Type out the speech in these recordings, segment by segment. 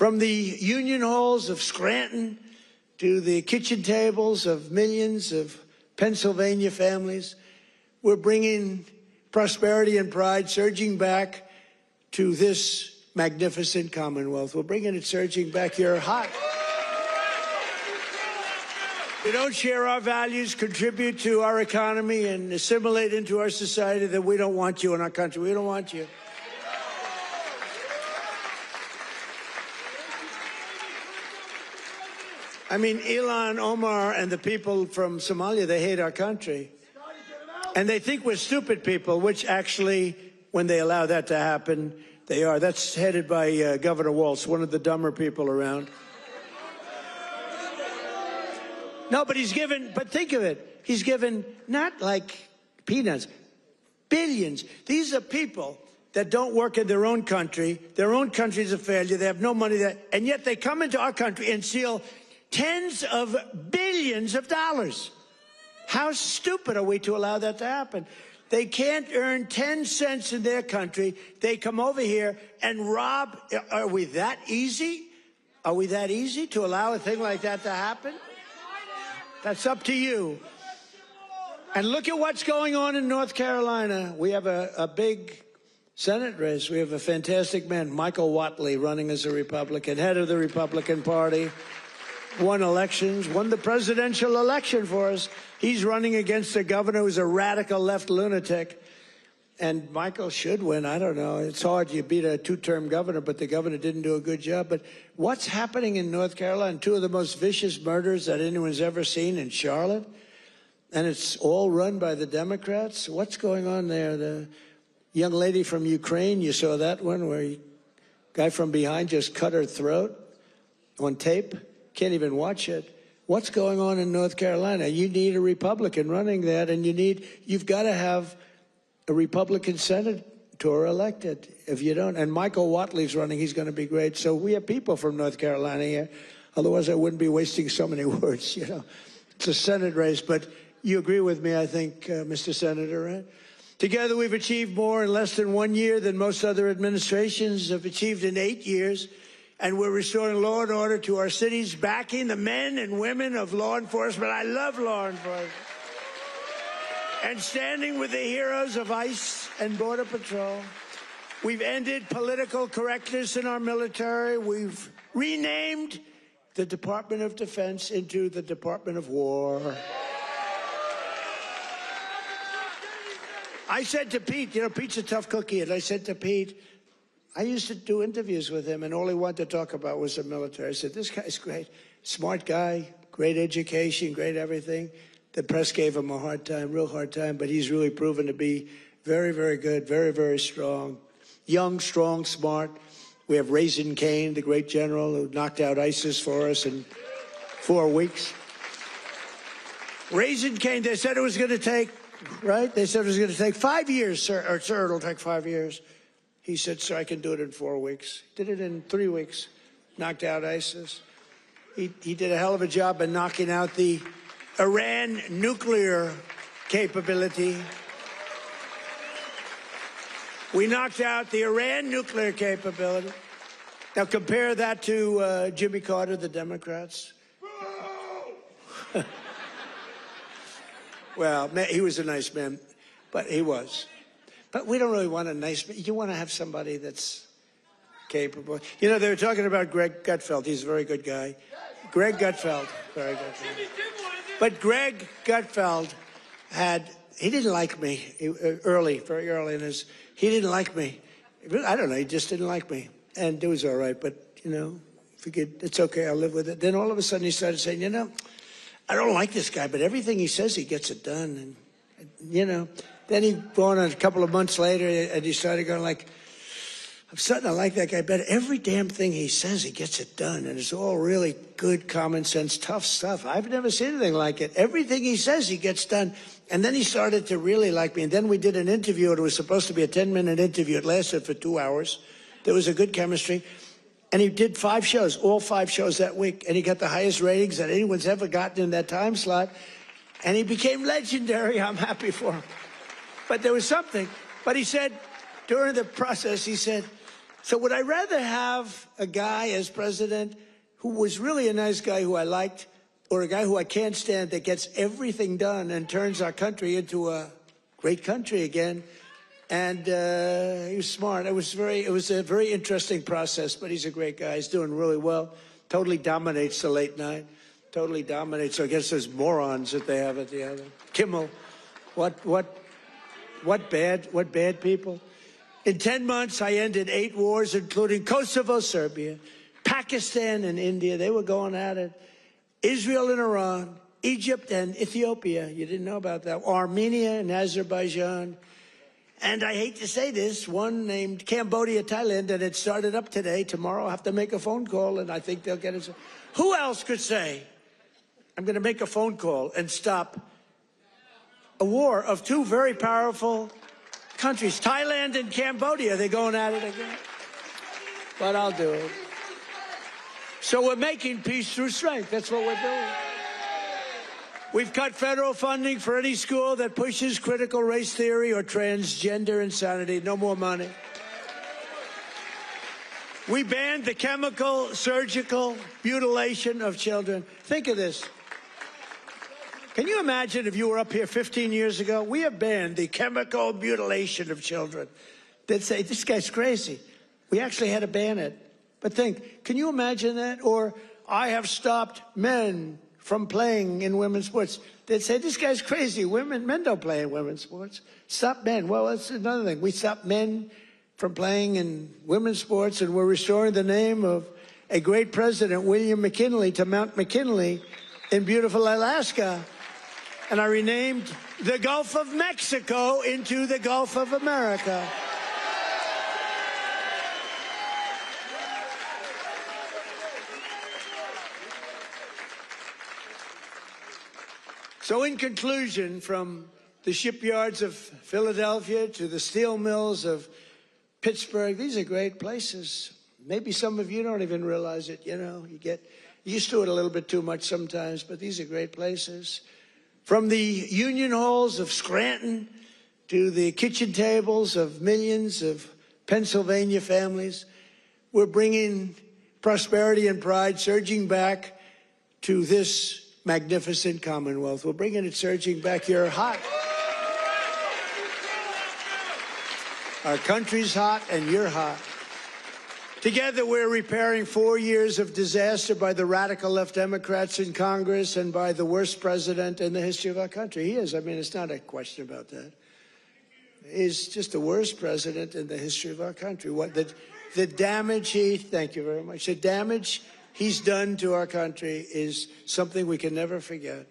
From the union halls of Scranton to the kitchen tables of millions of Pennsylvania families, we're bringing prosperity and pride surging back to this magnificent Commonwealth. We're bringing it surging back here hot. You don't share our values, contribute to our economy, and assimilate into our society, then we don't want you in our country. We don't want you. I mean, Ilhan Omar and the people from Somalia, they hate our country. And they think we're stupid people, which actually, when they allow that to happen, they are. That's headed by Governor Walz, one of the dumber people around. No, but he's given, but think of it. He's given not like peanuts, billions. These are people that don't work in their own country. Their own country's a failure. They have no money there. And yet they come into our country and steal tens of billions of dollars. How stupid are we to allow that to happen? They can't earn 10 cents in their country. They come over here and rob. Are we that easy? Are we that easy to allow a thing like that to happen? That's up to you. And look at what's going on in North Carolina. We have a big Senate race. We have a fantastic man, Michael Whatley, running as a Republican, head of the Republican Party, won elections, won the presidential election for us. He's running against a governor who's a radical left lunatic. And Michael should win. I don't know. It's hard. You beat a two-term governor, but the governor didn't do a good job. But what's happening in North Carolina? Two of the most vicious murders that anyone's ever seen in Charlotte. And it's all run by the Democrats. What's going on there? The young lady from Ukraine, you saw that one where a guy from behind just cut her throat on tape. Can't even watch it. What's going on in North Carolina? You need a Republican running that, and you've got to have a Republican senator elected. If you don't, and Michael Whatley's running, he's going to be great. So we have people from North Carolina here. Otherwise, I wouldn't be wasting so many words, you know. It's a Senate race, but you agree with me, I think, Mr. Senator, right? Together, we've achieved more in less than 1 year than most other administrations have achieved in 8 years. And we're restoring law and order to our cities, backing the men and women of law enforcement. I love law enforcement. And standing with the heroes of ICE and Border Patrol. We've ended political correctness in our military. We've renamed the Department of Defense into the Department of War. I said to Pete, you know, Pete's a tough cookie, and I said to Pete, I used to do interviews with him, and all he wanted to talk about was the military. I said, this guy's great, smart guy, great education, great everything. The press gave him a hard time, real hard time, but he's really proven to be very, very good, very, very strong. Young, strong, smart. We have Raisin Cain, the great general who knocked out ISIS for us in 4 weeks. Raisin Cain, they said it was going to take, right? They said it was going to take 5 years, sir, or sir, it'll take 5 years. He said, sir, I can do it in 4 weeks. Did it in 3 weeks, knocked out ISIS. He did a hell of a job in knocking out the Iran nuclear capability. We knocked out the Iran nuclear capability. Now compare that to Jimmy Carter, the Democrats. Well, he was a nice man, but he was. But we don't really want a nice man. You want to have somebody that's capable. You know, they were talking about Greg Gutfeld. He's a very good guy. Greg Gutfeld, very good guy. But Greg Gutfeld he didn't like me very early in his, he didn't like me. I don't know, he just didn't like me. And it was all right, but, you know, it's okay, I'll live with it. Then all of a sudden he started saying, you know, I don't like this guy, but everything he says, he gets it done. And, you know, then he went on a couple of months later and he started going like, I'm starting to like that guy better. Every damn thing he says, he gets it done. And it's all really good, common sense, tough stuff. I've never seen anything like it. Everything he says, he gets done. And then he started to really like me. And then we did an interview. It was supposed to be a 10-minute interview. It lasted for 2 hours. There was a good chemistry. And he did 5 shows, all 5 shows that week. And he got the highest ratings that anyone's ever gotten in that time slot. And he became legendary. I'm happy for him. But there was something. But he said, during the process, he said, So would I rather have a guy as president who was really a nice guy who I liked, or a guy who I can't stand that gets everything done and turns our country into a great country again? And he was smart. It was a very interesting process, but he's a great guy. He's doing really well. Totally dominates the late night. Totally dominates. So I guess there's morons that they have at the other. Kimmel. What bad people? In 10 months, I ended 8 wars, including Kosovo, Serbia, Pakistan and India. They were going at it. Israel and Iran, Egypt and Ethiopia. You didn't know about that. Armenia and Azerbaijan. And I hate to say this, one named Cambodia, Thailand, and it started up today. Tomorrow I'll have to make a phone call, and I think they'll get it. Who else could say, I'm going to make a phone call and stop a war of 2 very powerful countries, Thailand and Cambodia? They're going at it again. But I'll do it. So we're making peace through strength. That's what we're doing. We've cut federal funding for any school that pushes critical race theory or transgender insanity. No more money. We banned the chemical, surgical mutilation of children. Think of this. Can you imagine if you were up here 15 years ago? We have banned the chemical mutilation of children. They'd say, this guy's crazy. We actually had to ban it. But think, can you imagine that? Or I have stopped men from playing in women's sports. They'd say, this guy's crazy. Men don't play in women's sports. Stop men. Well, that's another thing. We stopped men from playing in women's sports, and we're restoring the name of a great president, William McKinley, to Mount McKinley in beautiful Alaska. And I renamed the Gulf of Mexico into the Gulf of America. So in conclusion, from the shipyards of Philadelphia to the steel mills of Pittsburgh, these are great places. Maybe some of you don't even realize it, you know. You get used to it a little bit too much sometimes, but these are great places. From the union halls of Scranton to the kitchen tables of millions of Pennsylvania families, we're bringing prosperity and pride surging back to this magnificent Commonwealth. We're bringing it surging back. You're hot. Our country's hot, and you're hot. Together, we're repairing 4 years of disaster by the radical left Democrats in Congress and by the worst president in the history of our country. He is. I mean, it's not a question about that. He's just the worst president in the history of our country. The damage thank you very much. The damage he's done to our country is something we can never forget.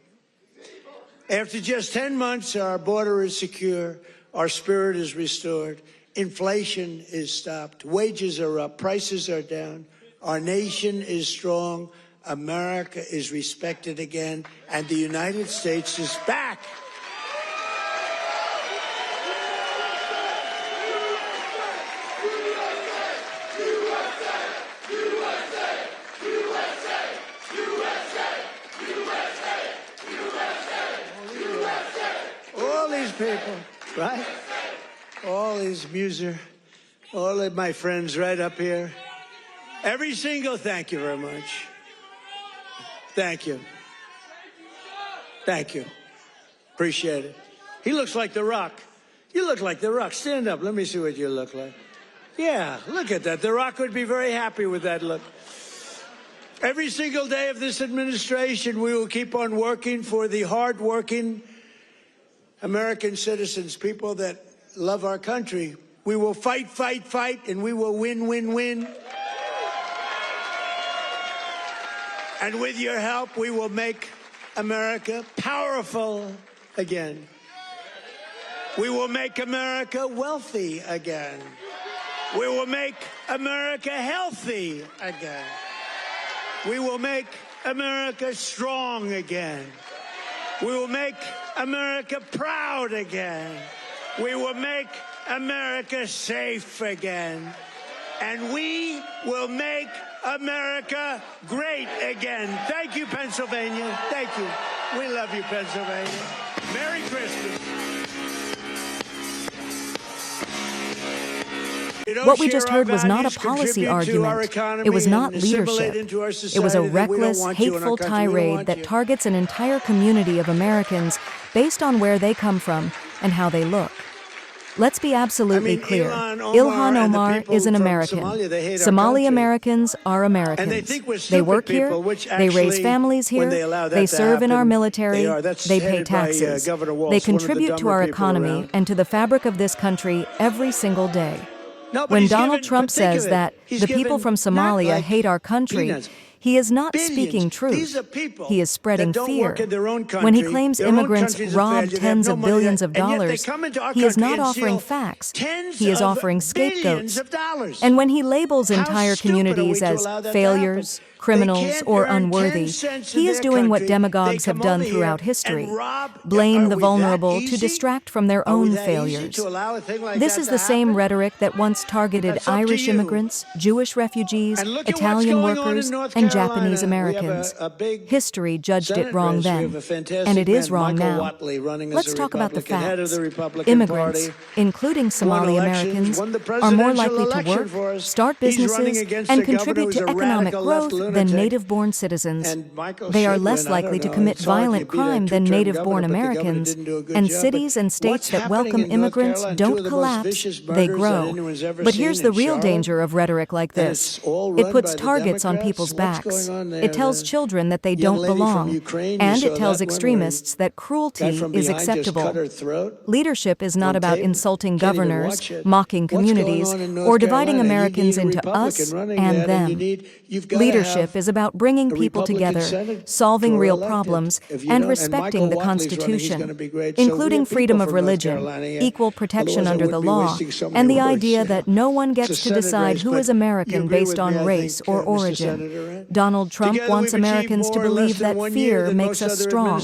After just 10 months, our border is secure, our spirit is restored, inflation is stopped, wages are up, prices are down, our nation is strong, America is respected again, and the United States is back. People, right? All these all of my friends right up here. Every single, thank you very much. Thank you. Thank you. Appreciate it. He looks like The Rock. You look like The Rock. Stand up. Let me see what you look like. Yeah, look at that. The Rock would be very happy with that look. Every single day of this administration, we will keep on working for the hard-working American citizens, people that love our country. We will fight, fight, fight, and we will win, win, win. And with your help, we will make America powerful again. We will make America wealthy again. We will make America healthy again. We will make America strong again. We will make America proud again. We will make America safe again. And we will make America great again. Thank you, Pennsylvania. Thank you. We love you, Pennsylvania. Merry Christmas. What we just heard was not a policy argument. It was not leadership. It was a reckless, hateful tirade that targets an entire community of Americans based on where they come from and how they look. Let's be absolutely clear. Ilhan Omar is an American. Somali Americans are Americans. They work here, they raise families here, they serve in our military, they pay taxes. They contribute to our economy and to the fabric of this country every single day. When Donald Trump says that the people from Somalia hate our country, he is not speaking truth. He is spreading fear. When he claims immigrants robbed tens of billions of dollars, he is not offering facts. He is offering scapegoats. And when he labels entire communities as failures, criminals, or unworthy, he is doing what demagogues have done throughout history: blame the vulnerable to distract from their own failures. This is the same rhetoric that once targeted Irish immigrants, Jewish refugees, Italian workers, and Japanese Americans. History judged it wrong then, and it is wrong now. Let's talk about the facts. Immigrants, including Somali Americans, are more likely to work, start businesses, and contribute to economic growth than native-born citizens. They are less likely to commit violent crime than native-born Americans, and cities and states that welcome immigrants don't collapse, they grow. But here's the real danger of rhetoric like this. It puts targets on people's backs. It tells children that they don't belong, and it tells extremists that cruelty is acceptable. Leadership is not about insulting governors, mocking communities, or dividing Americans into us and them. Leadership is about bringing people together, solving real problems, and respecting the Constitution, including freedom of religion, equal protection under the law, and the idea that no one gets to decide who is American based on race or origin. Donald Trump wants Americans to believe that fear makes us strong.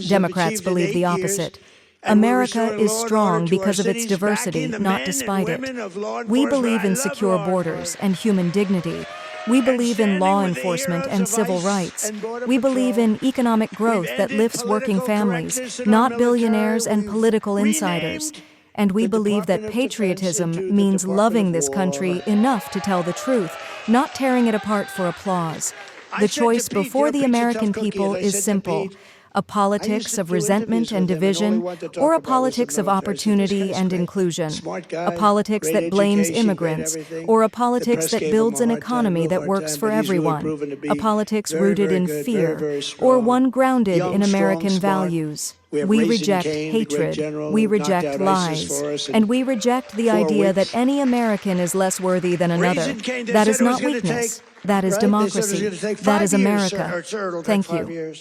Democrats believe the opposite. America is strong because of its diversity, not despite it. We believe in secure borders and human dignity. We believe in law enforcement and civil rights. We believe in economic growth that lifts working families, not billionaires and political insiders. And we believe that patriotism means loving this country enough to tell the truth, not tearing it apart for applause. The choice before the American people is simple: a politics of resentment and division, or a politics of opportunity and inclusion, a politics that blames immigrants, or a politics that builds an economy that works for everyone, a politics rooted in fear, or one grounded in American values. We reject hatred, we reject lies, and we reject the idea that any American is less worthy than another. That is not weakness. That is democracy. That is America. Thank you.